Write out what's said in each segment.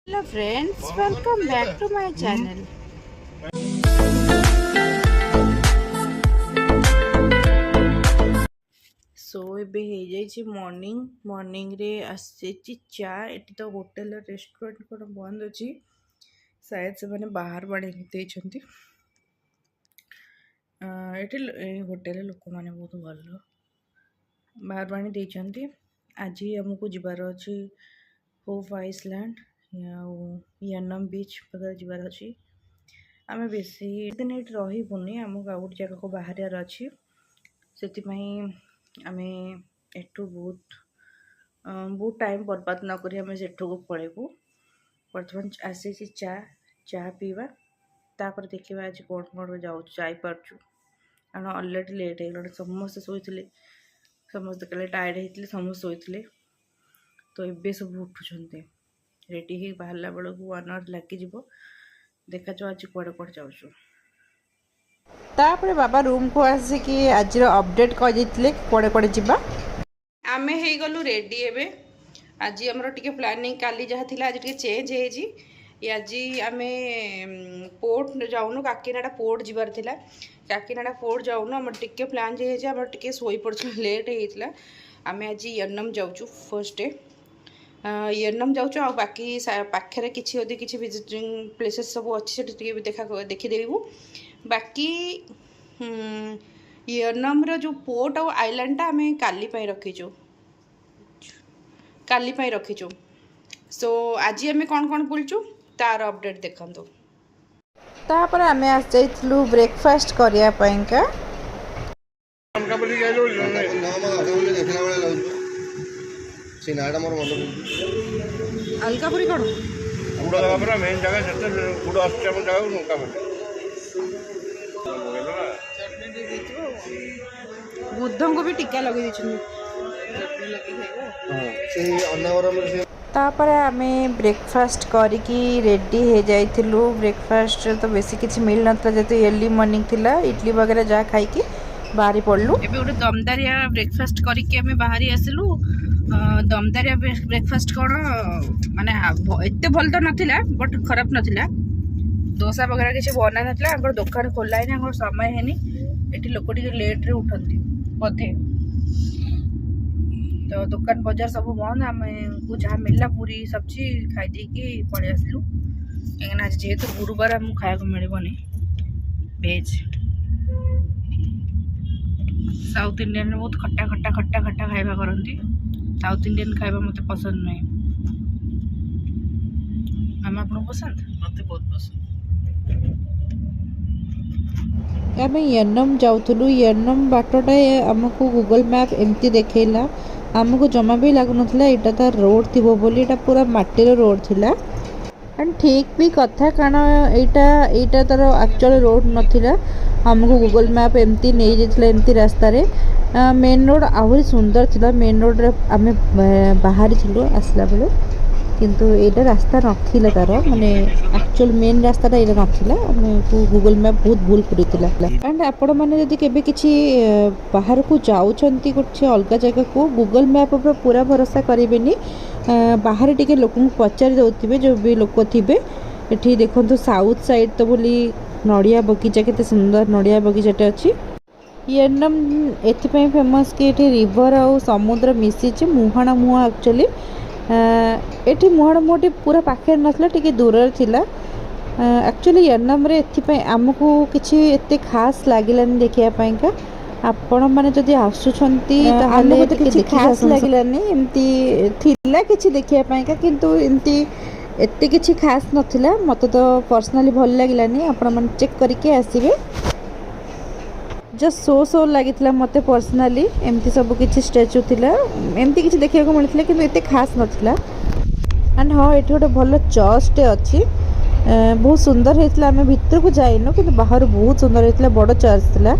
Hello friends, welcome back to my channel. So ଏବେ ହେଇଯାଇଛି morning ରେ ଆସିଛି ଚା। ଏଠି ତ ହୋଟେଲ ରେଷ୍ଟୁରାଣ୍ଟ କ'ଣ ବନ୍ଦ ଅଛି, ସାୟଦ ସେମାନେ ବାହାରୁ ଆଣିକି ଦେଇଛନ୍ତି। ଏଠି ହୋଟେଲ ଲୋକମାନେ ବହୁତ ଭଲ, ବାହାରୁ ଆଣି ଦେଇଛନ୍ତି। ଆଜି ଆମକୁ ଯିବାର ଅଛି ହୋପ୍ ଆଇସଲ୍ୟାଣ୍ଡ ଆଉ ୟନମ୍ ବିଚ୍ ପାଖରେ ଯିବାର ଅଛି। ଆମେ ବେଶୀ ଦିନ ଏଠି ରହିବୁନି, ଆମକୁ ଆଉ ଗୋଟେ ଜାଗାକୁ ବାହାରିବାର ଅଛି। ସେଥିପାଇଁ ଆମେ ଏଠୁ ବହୁତ ଟାଇମ୍ ବର୍ବାଦ ନକରି ଆମେ ସେଠୁକୁ ପଳେଇବୁ। ବର୍ତ୍ତମାନ ଆସିଛି ଚା ପିଇବା, ତାପରେ ଦେଖିବା ଆଜି କ'ଣ ଯାଇପାରୁଛୁ। କାରଣ ଅଲରେଡ଼ି ଲେଟ୍ ହେଇଗଲାଣି, ସମସ୍ତେ ଶୋଇଥିଲେ, ସମସ୍ତେ କାଳେ ଟାୟାର୍ଡ଼ ହେଇଥିଲେ, ସମସ୍ତେ ଶୋଇଥିଲେ। ତ ଏବେ ସବୁ ଉଠୁଛନ୍ତି, ରେଡ଼ି ହେଇ ବାହାରିଲା ବେଳକୁ 1 hour ଲାଗିଯିବ। ଦେଖାଯାଉ ଆଜି କୁଆଡ଼େ ଯାଉଛୁ। ତାପରେ ବାବା ରୁମ୍କୁ ଆସିକି ଆଜିର ଅପଡ଼େଟ୍ କହିଦେଇଥିଲେ କୁଆଡ଼େ ଯିବା। ଆମେ ହେଇଗଲୁ ରେଡ଼ି ଏବେ। ଆଜି ଆମର ଟିକେ ପ୍ଲାନିଂ କାଲି ଯାହା ଥିଲା ଆଜି ଟିକେ ଚେଞ୍ଜ ହେଇଛି। ଆଜି ଆମେ ପୋର୍ଟ ଯାଉନୁ, କାକିନାଡ଼ା ପୋର୍ଟ ଯିବାର ଥିଲା। କାକିନାଡ଼ା ପୋର୍ଟ ଯାଉନୁ, ଆମର ଟିକେ ପ୍ଲାନ୍ ହେଇଯାଇଛି, ଆମର ଟିକେ ଶୋଇପଡ଼ିଛୁ, ଲେଟ୍ ହେଇଥିଲା। ଆମେ ଆଜି ୟନମ୍ ଯାଉଛୁ ଫର୍ଷ୍ଟ ଡେ। ୟନମ୍ ଯାଉଛୁ, ଆଉ ବାକି ପାଖରେ ଯଦି କିଛି ଭିଜିଟିଂ ପ୍ଲେସେସ୍ ସବୁ ଅଛି ସେଠି ଟିକେ ଦେଖିଦେବୁ। ବାକି ୟନମ୍ର ଯେଉଁ ପୋର୍ଟ ଆଉ ଆଇଲ୍ୟାଣ୍ଡଟା ଆମେ କାଲି ପାଇଁ ରଖିଛୁ। ସୋ ଆଜି ଆମେ କ'ଣ ବୁଲିଛୁ ତାର ଅପଡ଼େଟ୍ ଦେଖନ୍ତୁ। ତାପରେ ଆମେ ଆସିଯାଇଥିଲୁ ବ୍ରେକଫାଷ୍ଟ କରିବା ପାଇଁକା। अलकापुरी कौन मेन जगह बुद्ध को भी टीका लगे तापर आमे ब्रेकफास्ट करिकी रेडी हो जाइथिलु। ब्रेकफास्ट तो बेसी किछि मिल नथला, जेतु अर्ली मॉर्निंग थिला, इडली वगैरह जा खाई की बाहरी पड़लु। एबे गोटे दमदारिया ब्रेकफास्ट करिकी आमे बाहरी आसिलु। दमदारिया ब्रेकफास्ट कौन माने एते भल तो नथिला, बट खराब नथिला। डोसा वगैरह किसी बना नथिला, हमर दुकान खोला है, हमर समय हेनी। एठी लोक टिके लेट रे उठंती बधे, तो दुकान बाजार सब बंद। हमको जहाँ मिलला पूरी सब्जी खाई देकी पड़े आसलु। कहीं आज जेहेतु गुरुवार हमको खाया मिलबनी भेज। साउथ इंडियन बहुत खट्टा खाइबा करती। साउथ इंडियन खाइबा मत पसंद नहीं। हम आपको पसंद, मत बहुत पसंद। आम यनम जाऊँ, यनम बाटटा आमको गूगल मैप एमती देखला, आमको जमा भी लगुन यहाँ तार रोड थी बोली, पूरा माटीर रोड थिला। एंड ठीक भी कथा, कारण यहाँ तार एक्चुअल रोड नथिला। हमको गूगल मैप एमती नहीं जाइए, एमती रास्तार मेन रोड आहरी सुंदर थिला। मेन रोड रे आमे बाहरी थिलु आसला बेले, किंतु एटा रास्ता नथिला, तार माने एक्चुअल मेन रास्ताटा एटा नथिला। हमको गूगल मैप बहुत भूल करितिला। एंड आपण माने जदि केबे किछि बाहर को जाउछंती कुछ अलग जगह को, गूगल मैप पर पूरा भरोसा करिवेनी। बाहर टिके लोक पचारि दउथिबे, जो भी लोक थिबे। एठी देखंतु साउथ साइड तो बोली नड़िया बगीचा, केते सुंदर नड़िया बगीचाटे अछि। यनम एथिपाई फेमस कि एठी रिवर और समुद्र मिसी मुहाणा मुहा। एक्चुअली एठी मुहाणा मुहाटी पूरा पाखे नथला, टिके दूर थिला। एक्चुअली यनम रे एथिपाई आमको किछि एते खास लागिलानी देखिया पाइका। आपण माने जदि आसुछंती ताहाले तो किछि खास लागिलानी, एमती थिला किछि देखिया पाइका, किंतु एमती एते किछि खास नथिला। मते तो पर्सनली भल लागिलानी, आपण माने चेक करके आसीबे। जस्ट सो लगी मत पर्सनाली, एमती सब किसी स्टैच्यू थिला, एमती किसी देखा मिलता, कि एते खास नथिला। एंड हाँ, ये गोटे भल चर्चटे अच्छी, बहुत सुंदर होता। आम भीतर को जाइनु, कि बाहर बहुत सुंदर होता, बड़ चर्च थिला।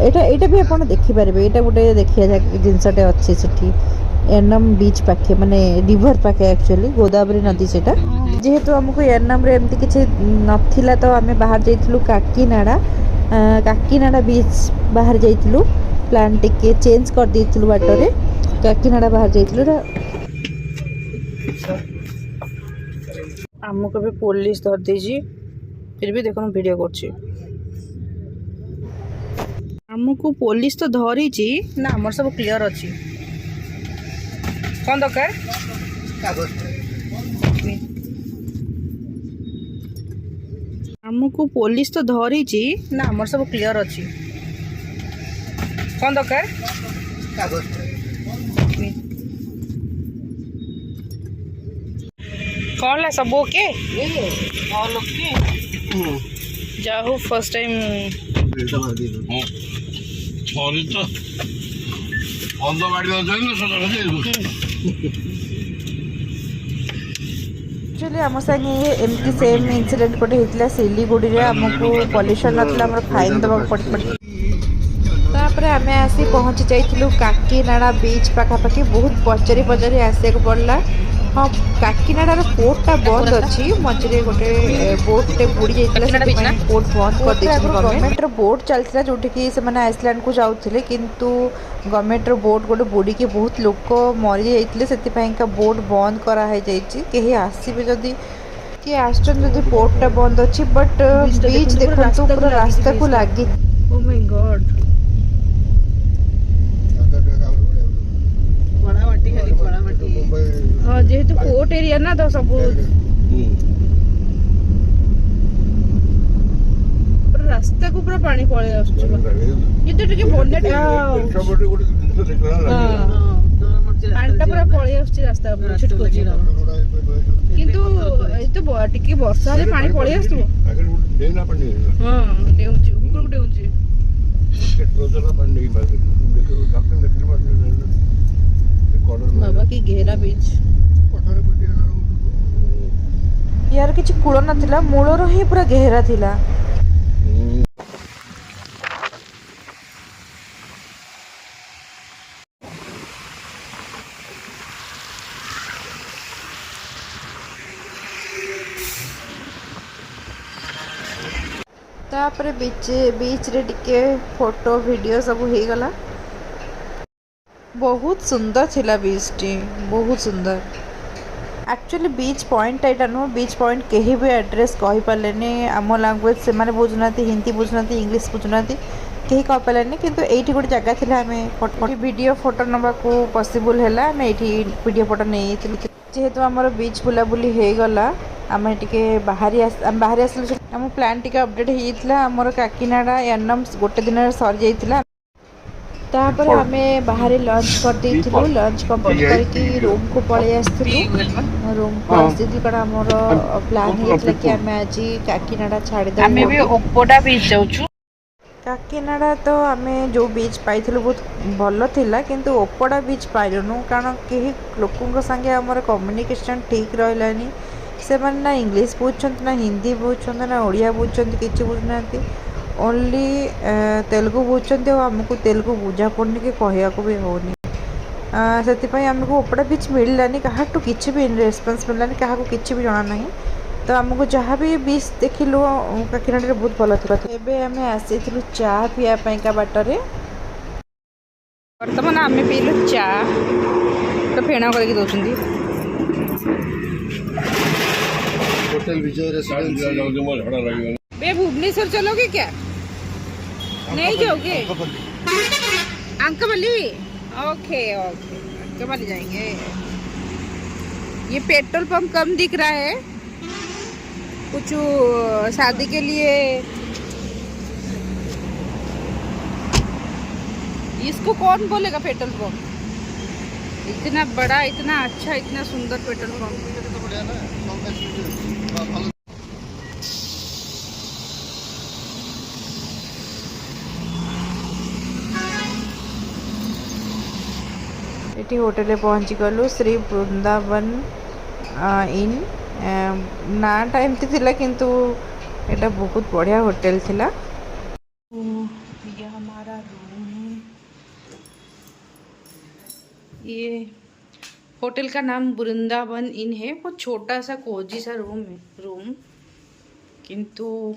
एटा भी आप देखिपारे, यहाँ गोटे देखिया जिनसटे अच्छी सेठी यनम बीच पाखे, माने रिवर पाखे, एक्चुअली गोदावरी नदी से। जेहेतु आमको यनम रे एमती किसी नथिला, तो आम बाहर जाइथिलु काकीनाड़ा बीच बाहर जाइथिलु। प्लान टिके चेंज कर देइथिलु, बाटरे काकीनाड़ा बाहर जाइथिलु। आमको भी पुलिस धर दीजिए फिर भी देखो वीडियो कर आमको पुलिस तो धरी ना आमर सब क्लियर अच्छी कौन दरकार आमको पुलिस तो धरी ना आमर सब क्लियर अच्छी कौन दरकार कौन ला सब ओके ऑल ओके जाओ फर्स्ट टाइम एक्चुअली आम संगे एमती सेम इनसीडेंट गोटे होता सिलीगुड़ी में आमको पल्यूशन नाला फाइन देवा पड़े तापर आम आसी पहुँची जाइलु काकीनाड़ा बीच पाखापाखि बहुत पचारि पचारि आसा पड़ला हाँ काकीनाड़ार पोर्टा बंद अच्छी मझे गोटे बोटे बुड़ी जाता पोर्ट बंद कर गवर्नमेंट बोट चलता जो से आइसलैंड को जाते किंतु गवर्नमेंट बोट गोटे बुड़ी के बहुत लोक मरी जाते से बोट बंद कराई कहीं आसबे जदि किए आसि पोर्टा बंद अच्छी बट बीच देखो पूरा रास्ता को लगी ओ माय गॉड हाँ जेहेतु पोर्ट एरिया ना तो सब रास्ता को पूरा पानी पड़े ये तो टिके बोनेट पानीटा पूरा पड़े रास्ता छिटको किंतु ए तो टिके वर्षा रे पानी पड़े आसो हां डेउची ऊपर डेउची बाबा की गहरा बीच यार किसी कूल ना मूलर ही पूरा गहरा थिला तापर बीच रे टिके फोटो वीडियो सब हो गला बहुत सुंदर थिला बीच टी बहुत सुंदर एक्चुअली बीच पॉइंट एटा नुह बीच पॉइंट कहीं भी एड्रेस कही पारे आम लैंग्वेज से बुझुना हिंदी बुझुना इंग्लिश बुझुना कहीं कही पारे कि ये गोटे जगह थी आम वीडियो फोटो नवा को पॉसिबल है आम ये वीडियो फोटो नहीं जेहेतु आमर बीच बुलाबुली हो गला आम टे बाहरी आसलु आम प्लान टी अपडेट होता आमर काकीनाड़ा एनम गोटे दिन सरी जाइए तापर आम बाहर लंच कर लंच कंप्लीट करके रूम को पलि आसलु रूम को आसी कारण आमर प्लान होता कि आम आज काकीनाड़ा छाड़ीदेव काकीनाड़ा तो आम जो बीच पाई बहुत भल थिला किंतु ओपड़ा बीच पाइलुनु कारण कहीं लोकों संगे आमर कम्युनिकेशन ठीक रही से ना इंग्लिश बुझुं ना हिंदी बुझुं ना ओडिया बुझुं किसी बुझुना ओनली तेलुगु बुझुं आमको तेलुगु बुझा पड़नी कि कहया भी होनी से आमको ओपड़ा बीच मिललानी क्या किसी भी रेस्पन्स मिललानी क्या किसी भी जना ना तो आमको जहाँ भी बीच देखिलु काकीनाड़ा बहुत भल थी एवं आम आसी चा पीवाई बाटर बर्तमान आम पीलु चा तो फेण कर भुवनेश्वर चलोगे क्या नहीं जाओगे अंकबली ओके ओके अंकबली जाएंगे ये पेट्रोल पंप कम दिख रहा है कुछ शादी के लिए इसको कौन बोलेगा पेट्रोल पंप इतना बड़ा इतना अच्छा इतना सुंदर पेट्रोल पंप ये होटेल पहुँची गलु श्री वृंदावन इन नाटा एमती थिला किंतु एटा बहुत बढ़िया होटेल थिला ये हमारा रूम है ये होटल का नाम वृंदावन इन है बहुत छोटा सा कोजी सा रूम है किंतु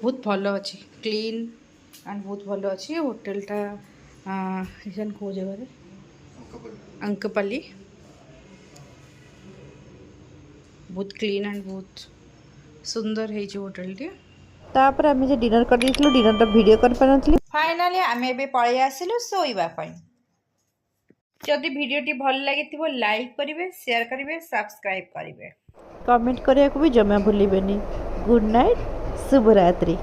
बहुत भल अच्छी क्लीन एंड बहुत भल अच्छी होटेलटा कौ जगह अंकपल्ली बहुत क्लीन एंड बहुत सुंदर है होटेल टी। तापर आम जो डिनर कर डिनर वीडियो कर पार। फाइनाली आम ए पलि आसिलु शोइबा पई। जदि वीडियोटी भल लगी लाइक करेंगे, शेयर करेंगे, सब्सक्राइब करेंगे। कमेंट करने को भी जमा भूलिबेनी। गुड नाइट, शुभ रात्रि।